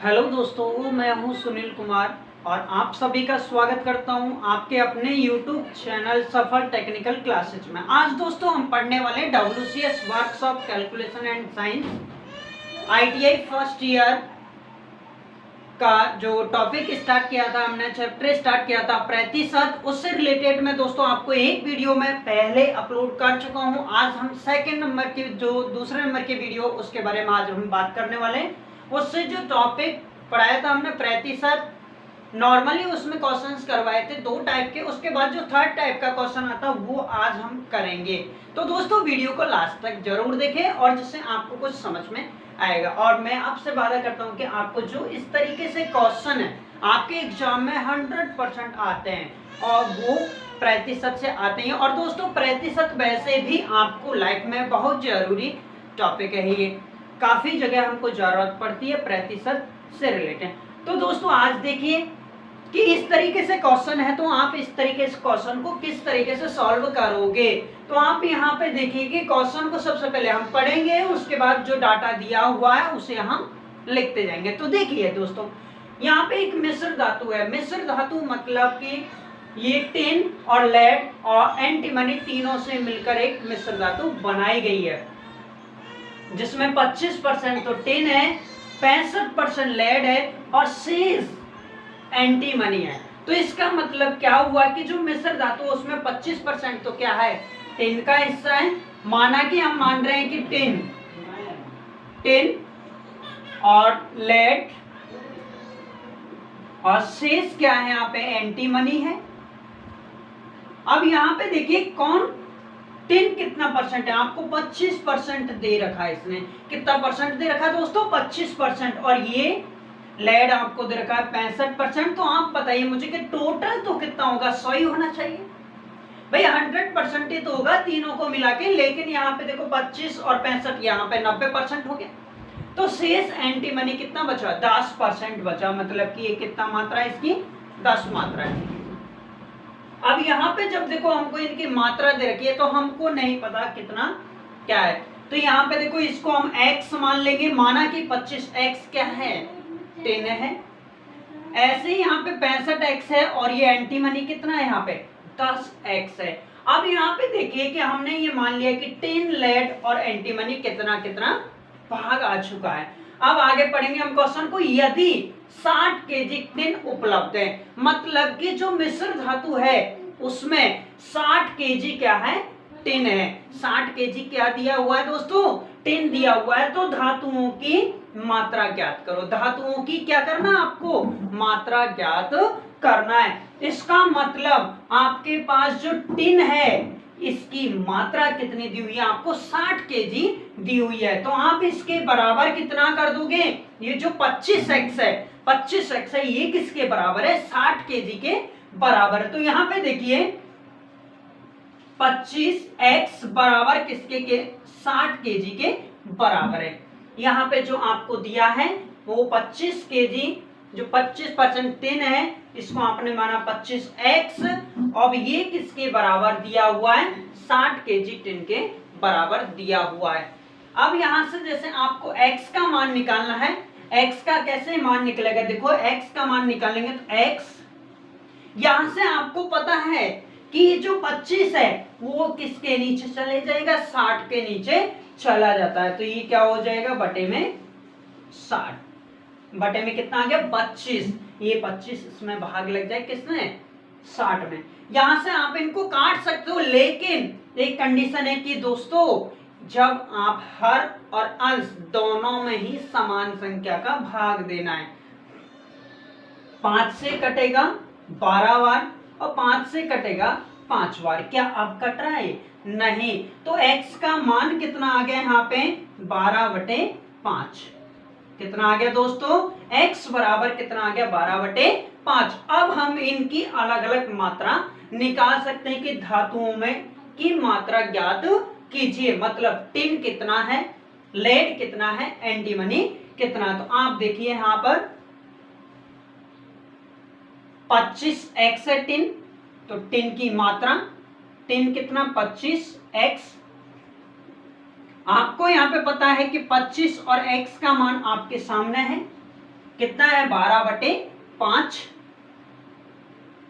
Hello दोस्तों, मैं हूं सुनील कुमार और आप सभी का स्वागत करता हूं आपके अपने YouTube चैनल सफल टेक्निकल क्लासेज में। आज दोस्तों हम पढ़ने वाले WCS workshop calculation and science ITI first year का जो टॉपिक स्टार्ट किया था, हमने चैप्टर स्टार्ट किया था प्रतिशत, उससे रिलेटेड में दोस्तों आपको एक वीडियो में पहले अपलोड कर चुका हूं। आज हम सेकंड नंबर की जो दूसरे नंबर की वीडियो उसके बारे में आज हम बात करने वाले हैं। उससे जो टॉपिक पढ़ाया था हमने प्रतिशत, नॉर्मली उसमें क्वेश्चंस करवाए थे दो टाइप के। उसके बाद जो थर्ड टाइप का क्वेश्चन आता वो आज हम करेंगे। तो दोस्तों वीडियो को लास्ट तक जरूर देखें और जिससे आपको कुछ समझ में आएगा। और मैं आपसे वादा करता हूं कि आपको जो इस तरीके से क्वेश्चन है आपके एग्जाम में 100% आते हैं और वो प्रतिशत से आते हैं। और दोस्तों प्रतिशत वैसे भी आपको लाइफ में बहुत जरूरी टॉपिक है, ये काफी जगह हमको जरूरत पड़ती है प्रतिशत से रिलेटेड। तो दोस्तों आज देखिए कि इस तरीके से क्वेश्चन है तो आप इस तरीके से क्वेश्चन को किस तरीके से सॉल्व करोगे। तो आप यहाँ पे देखिए कि क्वेश्चन को सबसे पहले हम पढ़ेंगे, उसके बाद जो डाटा दिया हुआ है उसे हम लिखते जाएंगे। तो देखिए दोस्तों, यहाँ पे एक मिश्र धातु है। मिश्र धातु मतलब कि ये टिन और लेड और एंटीमनी तीनों से मिलकर एक मिश्र धातु बनाई गई है, जिसमें 25% तो टिन है, 65% लेड है और शेष एंटीमनी है। तो इसका मतलब क्या हुआ कि जो मिश्र धातु उसमें 25% तो क्या है, टिन का हिस्सा है। माना कि हम मान रहे हैं कि टिन और लेड और शेष क्या है, यहाँ पे एंटीमनी है। अब यहाँ पे देखिए कौन टिन कितना परसेंट है, आपको 25% दे रखा है। इसने कितना परसेंट दे रखा है दोस्तों, 25%। और ये लेड आपको दे रखा है 65%। तो आप बताइए मुझे कि टोटल तो कितना होगा, 100 ही होना चाहिए भाई। 100% ही तो होगा तीनों को मिला के, लेकिन यहाँ पे देखो 25 और 65, यहाँ पे 90% हो गया। तो शेष एंटीमनी कितना बचा, 10% बचा। मतलब कि ये कितना मात्रा है इसकी, 10 मात्रा है। अब यहाँ पे जब देखो हमको इनकी मात्रा दे रखी है तो हमको नहीं पता कितना क्या है। तो यहाँ पे देखो इसको हम x मान लेंगे। माना कि 25x क्या है, 10 है। ऐसे ही यहाँ पे 65x है और ये एंटीमनी कितना है, यहाँ पे 10x है। अब यहाँ पे देखिए कि हमने ये मान लिया कि 10 लेड और एंटीमनी कितना कितना भाग आ चुका है। अब आगे पढ़ेंगे हम क्वेश्चन को। यदि 60 केजी टिन उपलब्ध है, मतलब कि जो मिश्र धातु है उसमें 60 केजी क्या है, टिन है। 60 केजी क्या दिया हुआ है दोस्तों, टिन दिया हुआ है। तो धातुओं की मात्रा ज्ञात करो। धातुओं की क्या करना, आपको मात्रा ज्ञात करना है। इसका मतलब आपके पास जो टिन है इसकी मात्रा कितनी दी हुई है, आपको 60 केजी दी हुई है। तो आप इसके बराबर कितना कर दोगे, ये जो 25x है, 25x है, ये किसके बराबर है, 60 केजी के बराबर है। तो यहाँ पे देखिए 25x बराबर किसके के, 60 केजी के बराबर है। यहाँ पे जो आपको दिया है वो 25 केजी, जो 25% टिन है इसको आपने माना 25x। अब ये किसके बराबर दिया हुआ है, 60 केजी टिन के बराबर दिया हुआ है। अब यहां से जैसे आपको x का मान निकालना है, x का कैसे मान निकलेगा, देखो x का मान निकालेंगे तो x, यहां से आपको पता है कि जो 25 है वो किसके नीचे चले जाएगा, 60 के नीचे चला जाता है। तो ये क्या हो जाएगा, बटे में 60, बटे में कितना आ गया 25। ये 25 इसमें भाग लग जाए किसमें, 60 में। यहां से आप इनको काट सकते हो, लेकिन एक कंडीशन है कि दोस्तों जब आप हर और अंश दोनों में ही समान संख्या का भाग देना है। 5 से कटेगा 12 बार और 5 से कटेगा 5 बार। क्या अब कट रहा है, नहीं। तो x का मान कितना आ गया यहाँ पे, 12/5। कितना आ गया दोस्तों, x बराबर कितना आ गया, 12/5। अब हम इनकी अलग अलग मात्रा निकाल सकते हैं कि धातुओं में की मात्रा ज्ञात कीजिए। मतलब टिन कितना है, लेड कितना है, एंटीमनी कितना। तो आप देखिए यहाँ पर 25x है टिन, तो टिन की मात्रा, टिन कितना 25x। आपको यहाँ पे पता है कि 25 और x का मान आपके सामने है। कितना है 12/5।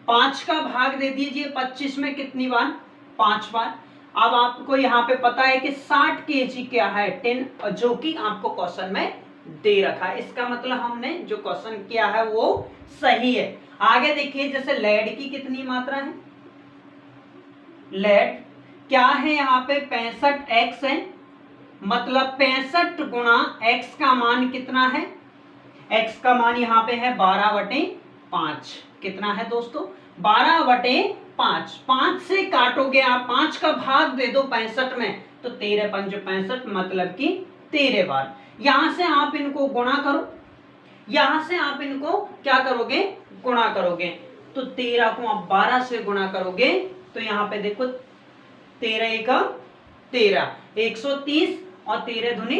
5 का भाग दे दीजिए 25 में कितनी बार, 5 बार। अब आपको यहाँ पे पता है कि 60 केजी क्या है 10, जो कि आपको क्वेश्चन में दे रखा है। इसका मतलब हमने जो क्वेश्चन किया है वो सही है। आगे देखिए, जैसे लेड की कितनी मात्रा है, लेड क्या है यहाँ पे 65x है, मतलब 65 गुणा x का मान कितना है, x का मान यहाँ पे है 12/5। कितना है दोस्तों 12/5। 5 से काटोगे आप, 5 का भाग दे दो 65 में, तो 13 पंच 65, मतलब कि 13 बार। यहां से आप इनको गुणा करो, यहां से आप इनको क्या करोगे, गुणा करोगे। तो 13 को आप 12 से गुणा करोगे तो यहाँ पे देखो 13 का 13, 130 और 13 दूनी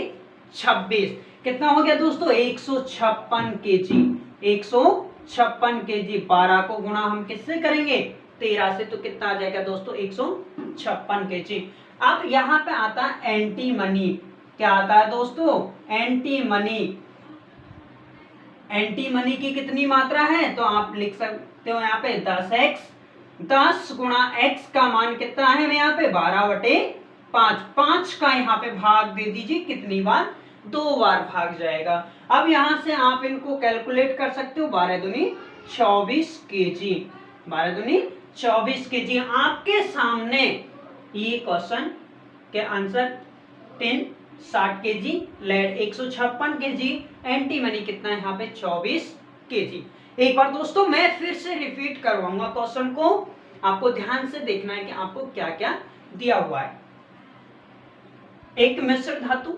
26। कितना हो गया दोस्तों 156 केजी। 156 केजी। 12 को गुणा हम किससे करेंगे 13 से, तो कितना आ जाएगा दोस्तों 156 केजी। अब यहाँ पे आता है एंटी मनी। क्या आता है दोस्तों एंटी मनी। एंटी मनी की कितनी मात्रा है, तो आप लिख सकते हो यहाँ पे 10x। 10 गुणा x का मान कितना है यहाँ पे 12/5। 5 का यहाँ पे भाग दे दीजिए कितनी बार, 2 बार भाग जाएगा। अब यहाँ से आप इनको कैलकुलेट कर सकते हो, 12 दूनी 24 केजी। 12 दूनी 24 केजी। आपके सामने ये क्वेश्चन के answer 10 60 kg, lead 156 kg, antimony कितना है यहाँ पे 24 केजी। एक बार दोस्तों मैं फिर से रिपीट करवाऊंगा क्वेश्चन को, आपको ध्यान से देखना है कि आपको क्या क्या दिया हुआ है। एक मिश्र धातु,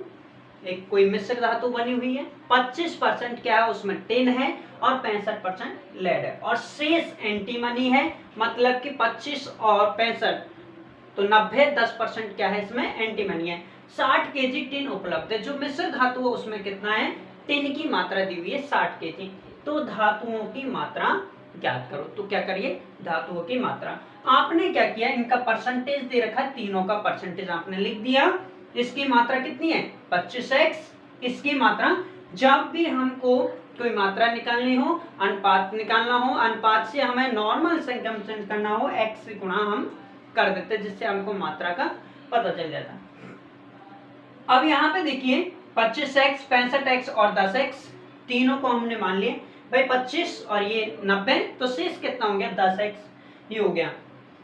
एक कोई मिश्र धातु बनी हुई है, 25% क्या है उसमें टिन है और 65% लेड है, और शेष एंटीमनी है, मतलब कि 25 और 65 तो 90, 10% क्या है इसमें एंटीमनी है। 60 केजी टिन उपलब्ध है। जो मिश्र धातु है उसमें कितना है, टिन की मात्रा दी हुई है 60 केजी। तो धातुओं की मात्रा ज्ञात करो। तो क्या करिए, धातुओं की मात्रा। आपने क्या किया, इनका परसेंटेज दे रखा है, तीनों का परसेंटेज आपने लिख दिया। इसकी मात्रा कितनी है 25x। इसकी मात्रा, जब भी हमको कोई मात्रा निकालनी हो, अनुपात निकालना हो, अनुपात से हमें नॉर्मल संख्या करना हो, x से गुणा हम कर देते, जिससे हमको मात्रा का पता चल जाता। अब यहाँ पे देखिए 25x, 65x और 10x, तीनों को हमने मान लिए भाई 25 और ये 90, तो शेष कितना हो गया 10x, ये हो गया।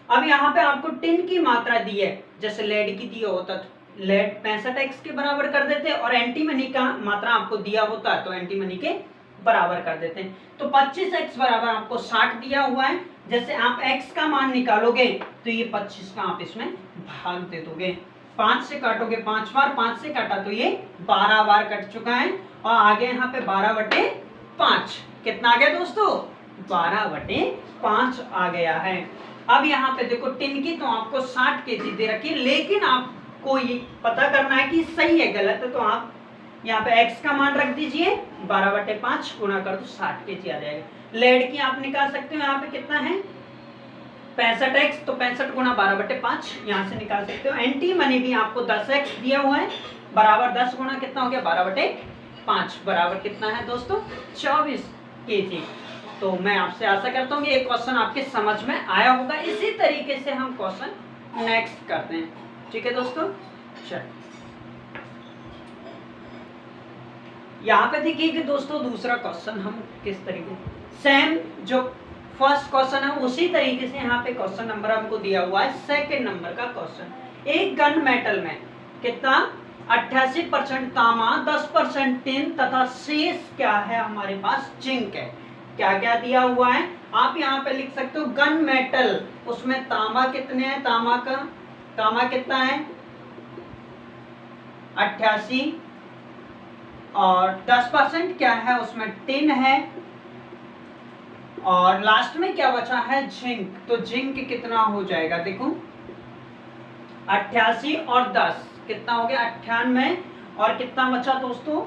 अब यहाँ पे आपको टिन की मात्रा दी है, जैसे लेड की दी होता तो लेड 65x के बराबर कर देते, और एंटीमनी का मात्रा आपको दिया होता तो एंटीमनी के बराबर कर देते हैं। तो 25x बराबर आपको 60 दिया हुआ है। जैसे आप x का मान निकालोगे तो ये 25 का आप इसमें भाग दे दोगे, 5 से काटोगे 5 बार, 5 से काटा तो ये 12 बार कट चुका है, और आगे यहाँ पे 12/5 कितना आ गया दोस्तों 12/5 आ गया है। अब यहाँ पे देखो टिन की तो आपको 60 केजी दे रखी है, लेकिन आपको ये पता करना है कि सही है गलत है, तो आप यहाँ पे x का मान रख दीजिए, 12/5 गुणा कर दो 60 केजी आ जाएगा। लेड की आप निकाल सकते हो, यहाँ पे कितना है 65x, तो 65 गुणा 12/5 यहाँ से निकाल सकते हो। एंटी मनी भी आपको 10x दिया हुआ है, बराबर 10 गुणा कितना हो गया 12/5, बराबर कितना है दोस्तों 24 केजी। तो मैं आपसे आशा करता हूँ कि ये क्वेश्चन आपके समझ में आया होगा। इसी तरीके से हम क्वेश्चन नेक्स्ट करते हैं, ठीक है दोस्तों। चलिए यहाँ पे देखिए कि दोस्तों दूसरा क्वेश्चन हम किस तरीके, सेम जो फर्स्ट क्वेश्चन है उसी तरीके से यहाँ पे क्वेश्चन नंबर हमको दिया हुआ है, सेकंड नंबर का क्वेश्चन। एक गन मेटल में कितना 88% तांबा, 10% टिन तथा शेष क्या है हमारे पास जिंक है। क्या क्या दिया हुआ है आप यहाँ पे लिख सकते हो। गन मेटल, उसमें तांबा कितने हैं, तांबा कितना है 88, और 10% क्या है उसमें टिन है, और लास्ट में क्या बचा है जिंक। तो जिंक कितना हो जाएगा देखो 88 और 10 कितना हो गया 98, और कितना बचा दोस्तों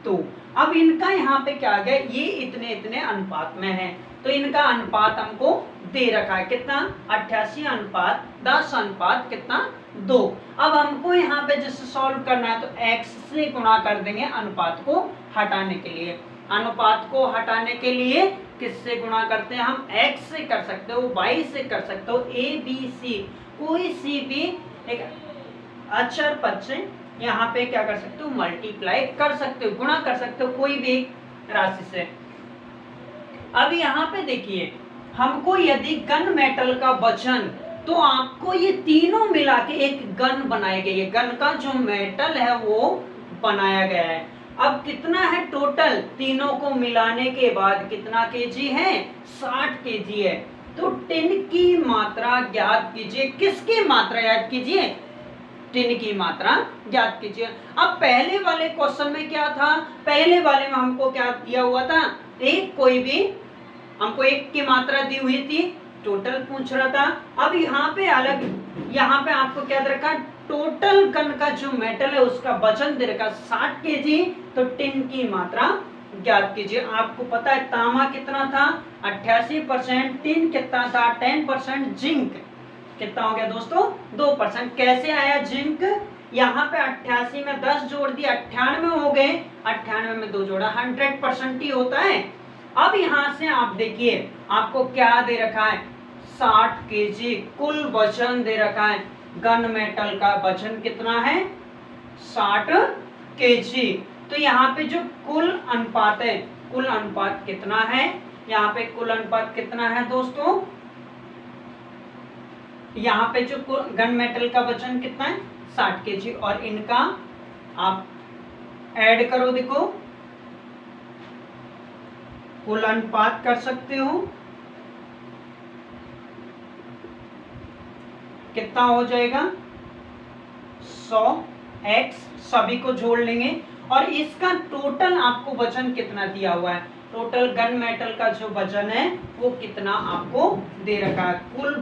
2। अब इनका यहाँ पे क्या आ गया, ये इतने इतने अनुपात में है, तो इनका अनुपात हमको दे रखा है कितना 88 अनुपात 10 अनुपात कितना 2। अब हमको यहाँ पे जैसे सॉल्व करना है तो x से गुणा कर देंगे अनुपात को हटाने के लिए। अनुपात को हटाने के लिए किससे गुणा करते हैं हम? x से कर सकते हो, y से कर सकते हो, a b c कोई सी भी एक अचर पद से यहाँ पे क्या कर सकते हो? मल्टीप्लाई कर सकते हो, गुणा कर सकते हो कोई भी राशि से। अब यहाँ पे देखिए, हमको यदि गन मेटल का वजन, तो आपको ये तीनों मिला के एक गन बनाया गया है, गन का जो मेटल है वो बनाया गया है। अब कितना है टोटल? तीनों को मिलाने के बाद कितना केजी है? 60 केजी है। तो टिन की मात्रा ज्ञात कीजिए। किसकी मात्रा याद कीजिए? टिन की मात्रा ज्ञात कीजिए। अब पहले वाले क्वेश्चन में क्या था? पहले वाले में हमको क्या दिया हुआ था? एक कोई भी हमको एक की मात्रा दी हुई थी, टोटल पूछ रहा था। अब यहाँ पे अलग, यहाँ पे आपको क्या दे रखा? टोटल गन का जो मेटल है उसका वजन दे रखा 60 केजी। तो टिन की मात्रा ज्ञात कीजिए। आपको पता है तांबा कितना था? 88%। टिन कितना था? 10%। जिंक कितना हो गया दोस्तों? 2%। कैसे आया जिंक? यहाँ पे 88 में 10 जोड़ दिया, 98 हो गए, 98 में 2 जोड़ा, 100% ही होता है। अब यहाँ से आप देखिए आपको क्या दे रखा है? 60 केजी कुल वजन दे रखा है। गन मेटल का वजन कितना है? 60 केजी। तो यहाँ पे जो कुल अनुपात है, कुल अनुपात कितना है? यहाँ पे कुल अनुपात कितना है दोस्तों? यहाँ पे जो गन मेटल का वजन कितना है? 60 केजी। और इनका आप ऐड करो, देखो कुल अनुपात कर सकते हो, कितना हो जाएगा? 100x, सभी को जोड़ लेंगे। और इसका टोटल आपको वजन कितना दिया हुआ है? टोटल गन मेटल का जो वजन है वो कितना आपको दे रखा है? कुल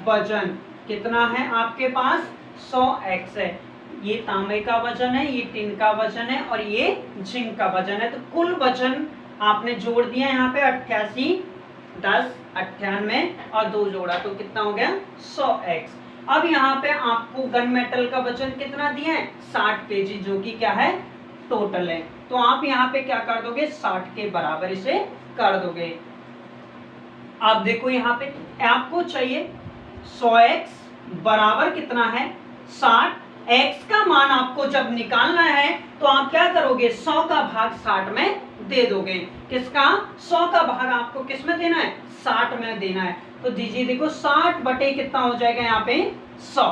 वजन कितना है आपके पास? 100x है। ये तांबे का वजन है, ये टिन का वजन है, और ये जिंक का वजन है। तो कुल वजन आपने जोड़ दिया यहाँ पे 88, 10, 98 और 2 जोड़ा, तो कितना हो गया? 100x। अब यहाँ पे आपको गन मेटल का वजन कितना दिया है? 60 केजी, जो कि क्या है? टोटल है। तो आप यहाँ पे क्या कर दोगे? 60 के बराबर इसे कर दोगे। आप देखो यहाँ पे आपको चाहिए 100x बराबर कितना है? 60। x का मान आपको जब निकालना है तो आप क्या करोगे? 100 का भाग 60 में दे दोगे। किसका? 100 का भाग आपको किस में देना है? 60 में देना है। तो दीजिए, देखो 60 बटे कितना हो जाएगा यहाँ पे? 100।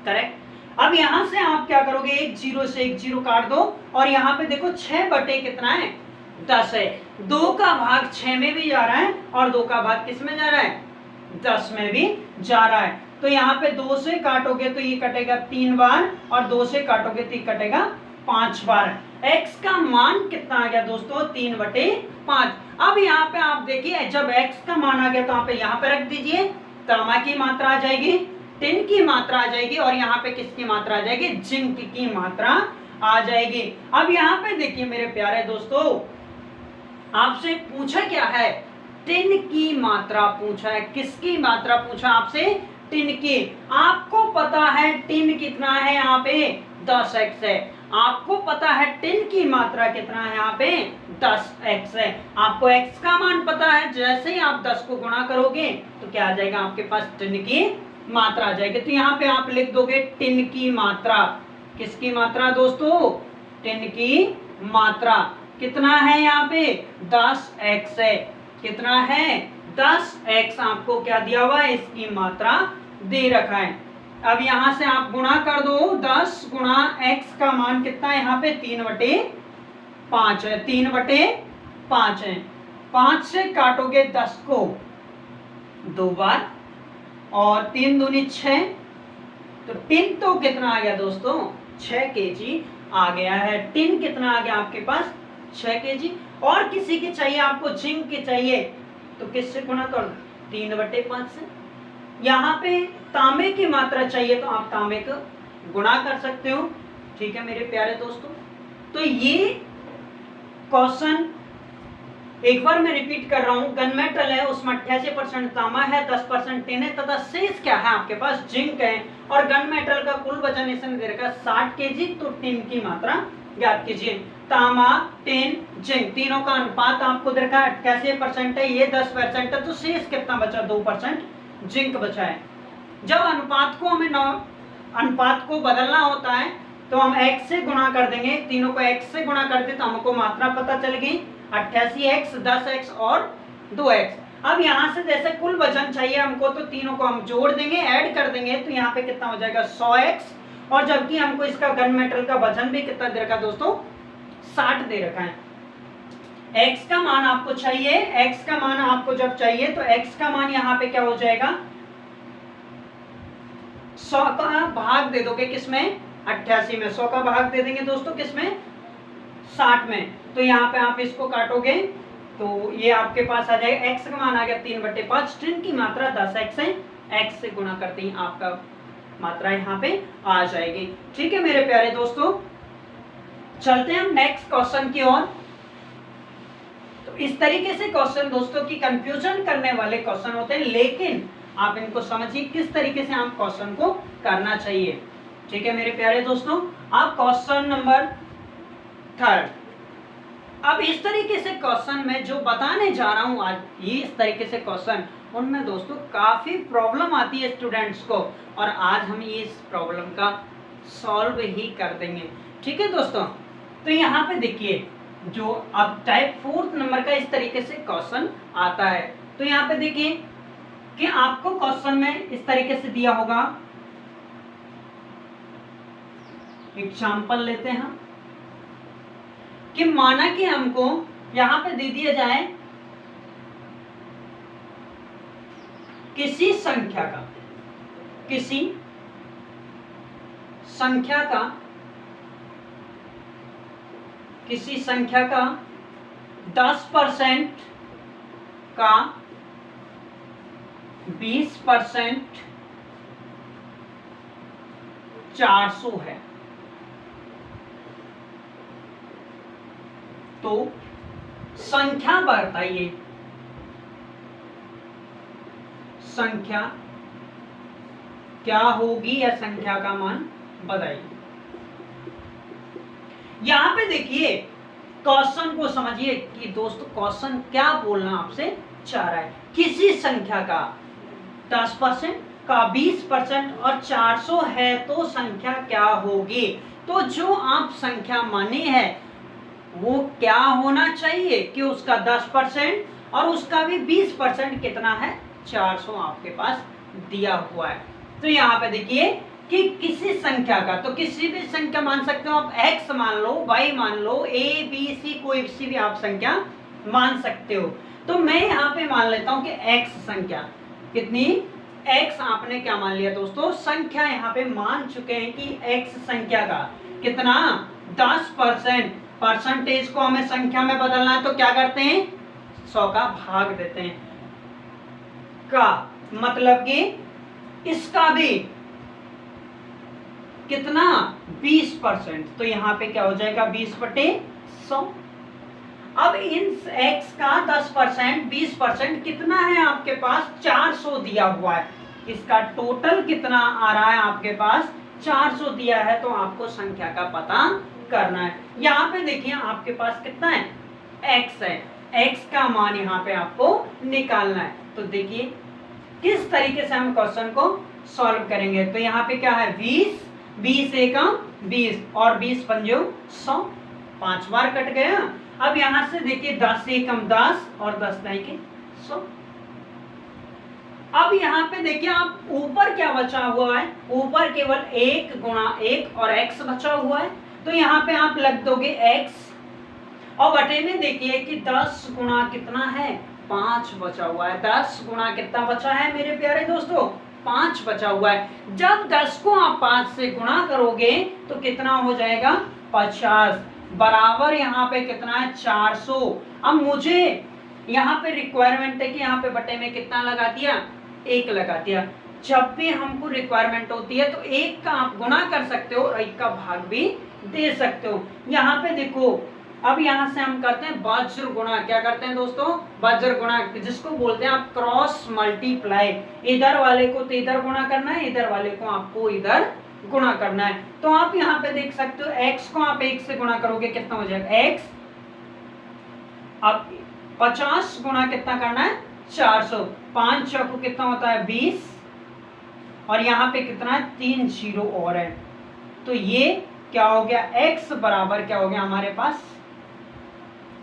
करेक्ट। अब यहाँ से आप क्या करोगे? एक जीरो से एक जीरो काट दो, और यहाँ पे देखो 6 बटे कितना है? 10 है। 2 का भाग 6 में भी जा रहा है, और 2 का भाग किस में जा रहा है? 10 में भी जा रहा है। तो यहाँ पे 2 से काटोगे तो ये कटेगा 3 बार, और 2 से काटोगे तो ये कटेगा 5 बार। x का मान कितना आ गया दोस्तों? 3/5। अब यहाँ पे आप देखिए, जब x का मान आ गया तो आप यहाँ पे रख दीजिए, तांबा की मात्रा आ जाएगी, टिन की मात्रा आ जाएगी, और यहाँ पे किसकी मात्रा आ जाएगी? जिंक की मात्रा आ जाएगी। अब यहाँ पे देखिए मेरे प्यारे दोस्तों, आपसे पूछा क्या है? टिन की मात्रा पूछा है। किसकी मात्रा पूछा आपसे? टिन की। आपको पता है टिन कितना है यहाँ पे? 10x है। आपको पता है टिन की मात्रा कितना है यहाँ पे? 10x है। आपको x का मान पता है, जैसे ही आप 10 को गुणा करोगे तो क्या आ जाएगा आपके पास? टिन की मात्रा आ जाएगी। तो यहाँ पे आप लिख दोगे टिन की मात्रा। किसकी मात्रा दोस्तों? टिन की मात्रा। कितना है यहाँ पे? 10x है। कितना है? 10x आपको क्या दिया हुआ है? इसकी मात्रा दे रखा है। अब यहाँ से आप गुणा कर दो, 10 गुणा x का मान कितना है यहाँ पे? 3/5 है। 3/5 है। 5 से काटोगे 10 को 2 बार, और 3 दूनी 6, तो टिन तो कितना आ गया दोस्तों? 6 केजी आ गया है। टिन कितना आ गया आपके पास? 6 केजी। और किसी की चाहिए आपको? जिंक की चाहिए, तो किससे गुणा कर दो? 3/5 से। यहाँ पे तांबे की मात्रा चाहिए तो आप तांबे को गुणा कर सकते हो। ठीक है मेरे प्यारे दोस्तों, तो ये क्वेश्चन एक बार मैं रिपीट कर रहा हूँ। गन मेटल है, उसमें 88% तांबा है, 10% टिन है, तथा शेष क्या है आपके पास? जिंक है। और गन मेटल का कुल वजन इसमें दे रखा 60 केजी, तो टिन की मात्रा ज्ञात कीजिए। तांबा, टिन, जिंक तीनों का अनुपात आपको दे रखा है 88% है, ये 10% है, तो शेष कितना बचा? 2% जिंक बचा है। जब अनुपात को हमें अनुपात को बदलना होता है तो हम x से गुणा कर देंगे, तीनों को x से गुणा करते तो हमको मात्रा पता चल गई 88x, 10x और 2x। अब यहाँ से जैसे कुल वजन चाहिए हमको, तो तीनों को हम जोड़ देंगे, ऐड कर देंगे, तो यहाँ पे कितना हो जाएगा? 100x। और जबकि हमको इसका गन मेटल का वजन भी कितना दे रखा है दोस्तों? 60 दे रखा है। x का मान आपको चाहिए, x का मान आपको जब चाहिए तो x का मान यहाँ पे क्या हो जाएगा? 100 का भाग दे दोगे किसमें? 88 में। 100 का भाग दे देंगे दोस्तों किसमें? 60 में। तो यहाँ पे आप इसको काटोगे तो ये आपके पास आ जाएगा, x का मान आ गया 3/5, टिन की मात्रा 10x है, x से गुणा करते ही आपका मात्रा यहाँ पे आ जाएगी। ठीक है मेरे प्यारे दोस्तों, चलते हैं हम नेक्स्ट क्वेश्चन की ओर। तो इस तरीके से क्वेश्चन दोस्तों की कंफ्यूजन करने वाले क्वेश्चन होते हैं, लेकिन आप इनको समझिए किस तरीके से आप क्वेश्चन को करना चाहिए। ठीक है मेरे प्यारे दोस्तों, आप क्वेश्चन नंबर 3। अब इस तरीके से क्वेश्चन में जो बताने जा रहा हूं आज, ये इस तरीके से क्वेश्चन, उनमें दोस्तों काफी प्रॉब्लम आती है स्टूडेंट्स को, और आज हम ये इस प्रॉब्लम का सॉल्व ही कर देंगे। ठीक है दोस्तों, तो यहाँ पे देखिए जो अब टाइप 4 नंबर का इस तरीके से क्वेश्चन आता है, तो यहाँ पे देखिए कि आपको क्वेश्चन में इस तरीके से दिया होगा। एग्जाम्पल लेते हैं हम कि माना कि हमको यहां पे दे दिया जाए किसी संख्या का 10% का 20% 400 है, तो संख्या बताइए, संख्या क्या होगी या संख्या का मान बताइए। यहां पे देखिए क्वेश्चन को समझिए कि दोस्तों क्वेश्चन क्या बोलना आपसे चाह रहा है। किसी संख्या का 10% का 20% और 400 है तो संख्या क्या होगी। तो जो आप संख्या मानी है वो क्या होना चाहिए कि उसका 10% और उसका भी 20% कितना है? 400 आपके पास दिया हुआ है। तो यहाँ पे देखिए कि किसी संख्या का, तो किसी भी संख्या मान सकते हो आप, x मान लो, y मान लो, a b c कोई सी भी आप संख्या मान सकते हो। तो मैं यहाँ पे मान लेता हूँ कि x संख्या कितनी, x आपने क्या मान लिया दोस्तों? संख्या यहाँ पे मान चुके हैं कि x संख्या का कितना 10%। परसेंटेज को हमें संख्या में बदलना है तो क्या करते हैं? 100 का भाग देते हैं, का मतलब कि इसका भी कितना 20%, तो यहाँ पे क्या हो जाएगा 20/100। अब इन x का 10% 20% कितना है आपके पास? 400 दिया हुआ है। इसका टोटल कितना आ रहा है आपके पास? 400 दिया है, तो आपको संख्या का पता करना है। यहाँ पे देखिए आपके पास कितना है? x है, x का मान यहाँ पे आपको निकालना है। तो देखिए किस तरीके से हम क्वेश्चन को सॉल्व करेंगे। तो यहाँ पे क्या है 20 एकम 20 और 20 पंजो 100, 5 बार कट गया। अब यहाँ से देखिए 10 एकम 10 और 10 दाई के 100। अब यहाँ पे देखिए आप ऊपर क्या बचा हुआ है? ऊपर केवल 1 गुणा 1 और x बचा हुआ है, तो यहाँ पे आप लग दोगे x और बटे में देखिए कि 10 गुणा कितना है? 5 बचा हुआ है। 10 गुणा कितना बचा है मेरे प्यारे दोस्तों? 5 बचा हुआ है। जब 10 को आप 5 से गुणा करोगे तो कितना हो जाएगा? 50 बराबर यहाँ पे कितना है? 400। अब मुझे यहाँ पे रिक्वायरमेंट है कि यहाँ पे बटे में कितना लगा दिया? 1 लगा दिया। जब भी हमको रिक्वायरमेंट होती है तो 1 का आप गुणा कर सकते हो और 1 का भाग भी दे सकते हो। यहाँ पे देखो अब यहाँ से हम करते हैं वज्र गुणा। क्या करते हैं दोस्तों? वज्र गुणा, जिसको बोलते हैं आप क्रॉस मल्टीप्लाई। इधर वाले को तो इधर गुणा करना है, इधर वाले को आपको इधर गुणा करना है। तो आप यहाँ पे देख सकते हो x को आप 1 से गुणा करोगे कितना हो जाएगा x, अब 50 गुणा कितना करना है 400, 5 चौको कितना होता है 20, और यहाँ पे कितना है 3 जीरो और है। तो ये क्या हो गया x बराबर क्या हो गया हमारे पास,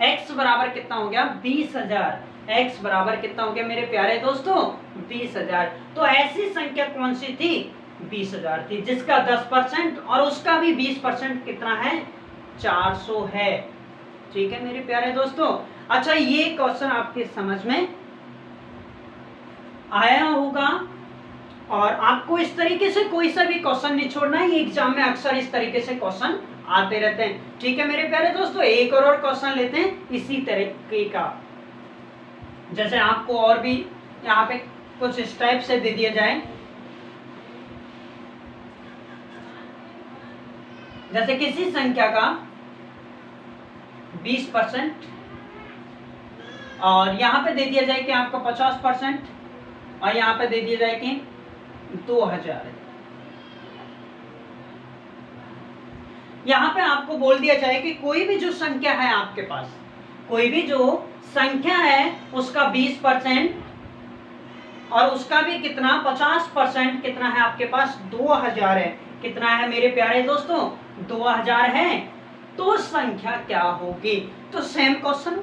x बराबर कितना हो गया 20,000, x बराबर कितना हो गया मेरे प्यारे दोस्तों 20,000। तो ऐसी संख्या कौन सी थी 20,000 थी, जिसका 10% और उसका भी 20% कितना है 400 है। ठीक है मेरे प्यारे दोस्तों। अच्छा ये क्वेश्चन आपके समझ में आया होगा, और आपको इस तरीके से कोई सा भी क्वेश्चन नहीं छोड़ना है, ये एग्जाम में अक्सर इस तरीके से क्वेश्चन आते रहते हैं। ठीक है मेरे प्यारे दोस्तों, एक और क्वेश्चन लेते हैं इसी तरीके का, जैसे आपको और भी यहाँ पे कुछ इस टाइप से दे दिया जाए, जैसे किसी संख्या का 20% और यहाँ पे दे दिया जाए कि आपका 50%, और यहाँ पे दे दिया जाए कि 2000 है। यहाँ पे आपको बोल दिया जाए कि कोई भी जो संख्या है आपके पास, कोई भी जो संख्या है उसका 20% और उसका भी कितना 50% कितना है आपके पास 2000 है। कितना है मेरे प्यारे दोस्तों 2000 है। तो संख्या क्या होगी। तो सेम क्वेश्चन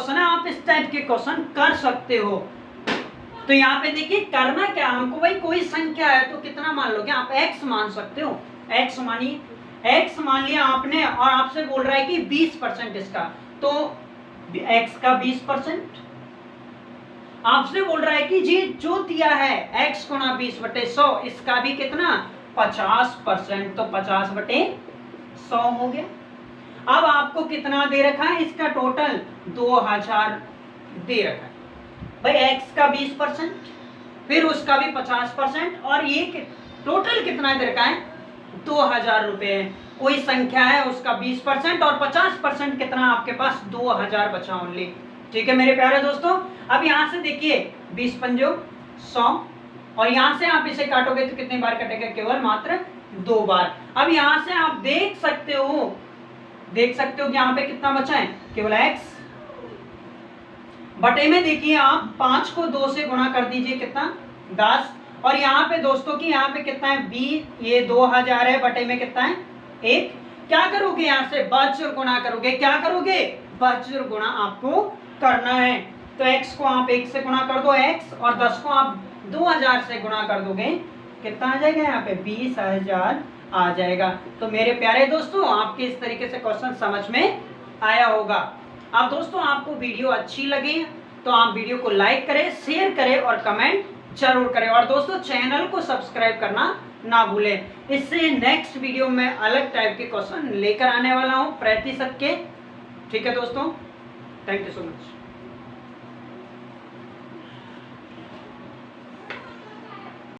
है, आप इस टाइप के क्वेश्चन कर सकते हो। तो यहाँ पे देखिए करना क्या हमको, भाई कोई संख्या है तो कितना मान लोगे आप, x मान सकते हो, x मानिए, x मान लिया आपने, और आपसे बोल रहा है कि 20% इसका, तो x का 20%, आपसे बोल रहा है कि जी जो दिया है x गुणा 20/100, इसका भी कितना 50%, तो 50/100 हो गया। अब आपको कितना दे रखा है, इसका टोटल 2000 दे रखा है भाई, x का 20%, फिर उसका भी 50%, और ये टोटल कितना दे रखा है 2000 रुपए। कोई संख्या है उसका 20% और 50% कितना आपके पास 2000 बचा ओनली। ठीक है मेरे प्यारे दोस्तों। अब यहाँ से देखिए 20 पंजो 100, और यहाँ से आप इसे काटोगे तो कितनी बार कटेगा, केवल मात्र 2 बार। अब यहाँ से आप देख सकते हो कि यहाँ पे कितना बचा है, केवल x बटे में देखिए आप 5 को 2 से गुणा कर दीजिए कितना 10, और यहाँ पे दोस्तों की यहाँ पे कितना है ये 2000 है, बटे में कितना है 1। क्या करोगे यहाँ से वज्र गुणा करोगे, क्या करोगे वज्र गुणा आपको करना है। तो x को आप 1 से गुणा कर दो x, और 10 को आप 2000 से गुणा कर दोगे, कितना आ जाएगा यहाँ पे 20,000 आ जाएगा। तो मेरे प्यारे दोस्तों आपके इस तरीके से क्वेश्चन समझ में आया होगा। अब दोस्तों आपको वीडियो अच्छी लगी तो आप वीडियो को लाइक करें, शेयर करें और कमेंट जरूर करें, और दोस्तों चैनल को सब्सक्राइब करना ना भूलें। इससे नेक्स्ट वीडियो में अलग टाइप के क्वेश्चन लेकर आने वाला हूं प्रतिशत के। ठीक है दोस्तों, थैंक यू सो मच।